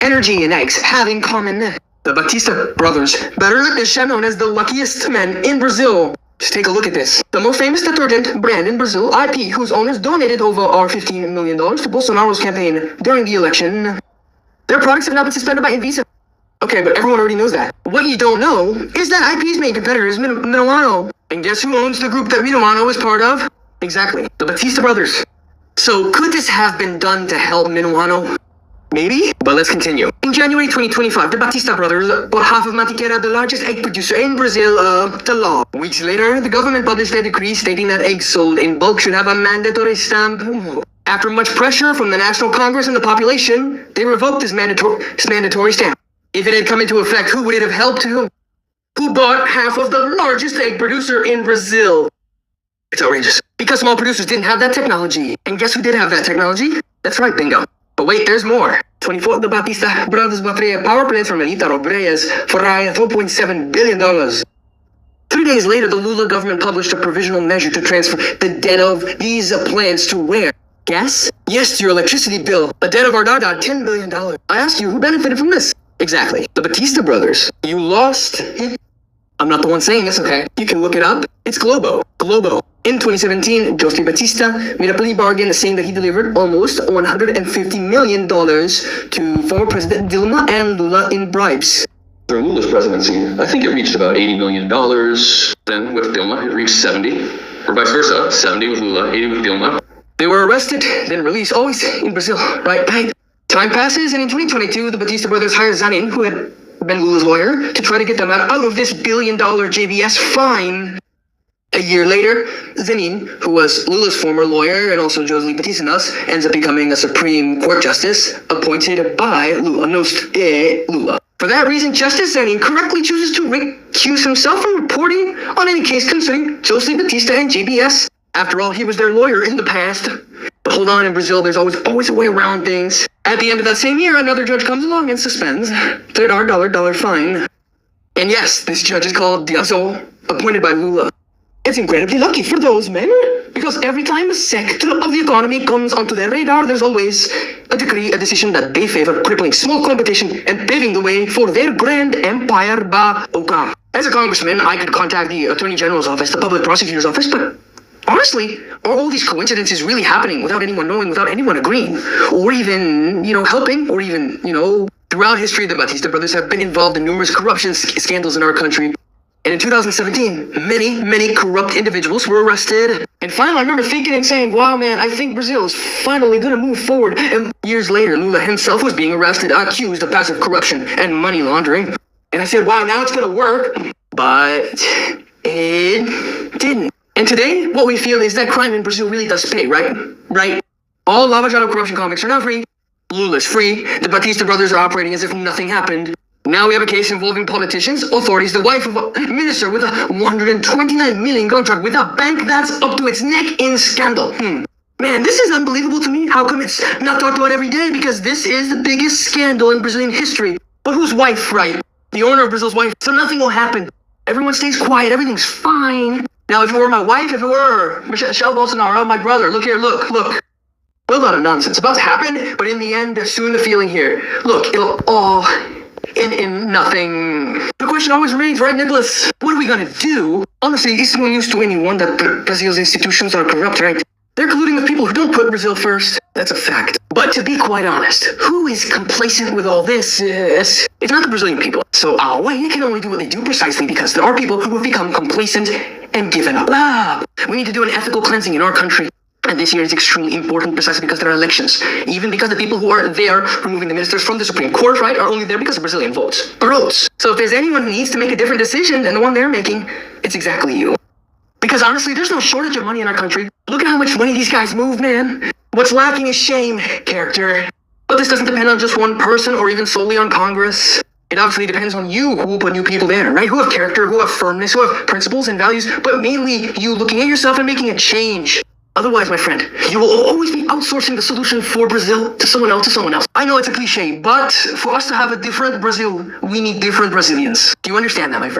energy and eggs have in common? The Batista brothers, better known as the luckiest men in Brazil. Just take a look at this. The most famous detergent brand in Brazil, IP, whose owners donated over $15 million to Bolsonaro's campaign during the election. Their products have now been suspended by Anvisa. Okay, but everyone already knows that. What you don't know is that IP's main competitor is Minuano. And guess who owns the group that Minuano is part of? Exactly, the Batista brothers. So could this have been done to help Minuano? Maybe, but let's continue. In January 2025, the Batista brothers bought half of Mantiqueira, the largest egg producer in Brazil, to law. Weeks later, the government published a decree stating that eggs sold in bulk should have a mandatory stamp. After much pressure from the National Congress and the population, they revoked this mandatory stamp. If it had come into effect, who would it have helped? Who bought half of the largest egg producer in Brazil? It's outrageous. Because small producers didn't have that technology. And guess who did have that technology? That's right, bingo. But wait, there's more. 24, the Batista brothers bought power plants from Anita Reyes for $4.7 billion. 3 days later, the Lula government published a provisional measure to transfer the debt of these plants to where? Guess? Yes, to your electricity bill. A debt of our $10 billion. I asked you, who benefited from this? Exactly. The Batista brothers. You lost. I'm not the one saying this, okay? You can look it up. It's Globo. In 2017, José Batista made a plea bargain saying that he delivered almost $150 million to former President Dilma and Lula in bribes. During Lula's presidency, I think it reached about $80 million. Then with Dilma, it reached 70. Or vice versa, 70 with Lula, 80 with Dilma. They were arrested, then released, always in Brazil, right? Time passes, and in 2022, the Batista brothers hired Zanin, who had been Lula's lawyer, to try to get them out of this billion-dollar JBS fine. A year later, Zanin, who was Lula's former lawyer and also José Batista's, ends up becoming a Supreme Court justice appointed by Lula. Lula. For that reason, Justice Zanin correctly chooses to recuse himself from reporting on any case concerning José Batista and JBS. After all, he was their lawyer in the past. But hold on, in Brazil, there's always a way around things. At the end of that same year, another judge comes along and suspends $30 fine. And yes, this judge is called Diazo, appointed by Lula. It's incredibly lucky for those men, because every time a sector of the economy comes onto their radar, there's always a decision that they favor crippling small competition and paving the way for their grand empire ba-oka. As a congressman, I could contact the Attorney General's office, the Public Prosecutor's office, but honestly, are all these coincidences really happening without anyone knowing, without anyone agreeing, or even, helping, or even, throughout history, the Batista brothers have been involved in numerous corruption scandals in our country. And in 2017, many corrupt individuals were arrested. And finally, I remember thinking and saying, wow, man, I think Brazil is finally going to move forward. And years later, Lula himself was being arrested, accused of passive corruption and money laundering. And I said, wow, now it's going to work. But it didn't. And today, what we feel is that crime in Brazil really does pay, right? Right? All Lava Jato corruption convicts are now free. Lula's free. The Batista brothers are operating as if nothing happened. Now we have a case involving politicians, authorities, the wife of a minister with a $129 million contract with a bank that's up to its neck in scandal. Man, this is unbelievable to me. How come it's not talked about every day? Because this is the biggest scandal in Brazilian history. But whose wife, right? The owner of Brazil's wife. So nothing will happen. Everyone stays quiet. Everything's fine. Now, if it were my wife, if it were Michelle Bolsonaro, my brother, look here, look. A lot of nonsense about to happen, but in the end, soon the feeling here. Look, it'll all in nothing. The question always remains, right, Nicholas? What are we gonna do? Honestly, it's no news to anyone that Brazil's institutions are corrupt, right? They're colluding with people who don't put Brazil first. That's a fact. But to be quite honest, who is complacent with all this? It's not the Brazilian people. So they can only do what they do precisely because there are people who have become complacent and given up. We need to do an ethical cleansing in our country. And this year is extremely important precisely because there are elections. Even because the people who are there removing the ministers from the Supreme Court, right, are only there because of Brazilian votes. So if there's anyone who needs to make a different decision than the one they're making, it's exactly you. Because honestly, there's no shortage of money in our country. Look at how much money these guys move, man. What's lacking is shame, character. But this doesn't depend on just one person or even solely on Congress. It obviously depends on you who will put new people there, right? Who have character, who have firmness, who have principles and values, but mainly you looking at yourself and making a change. Otherwise, my friend, you will always be outsourcing the solution for Brazil to someone else. I know it's a cliche, but for us to have a different Brazil, we need different Brazilians. Do you understand that, my friend?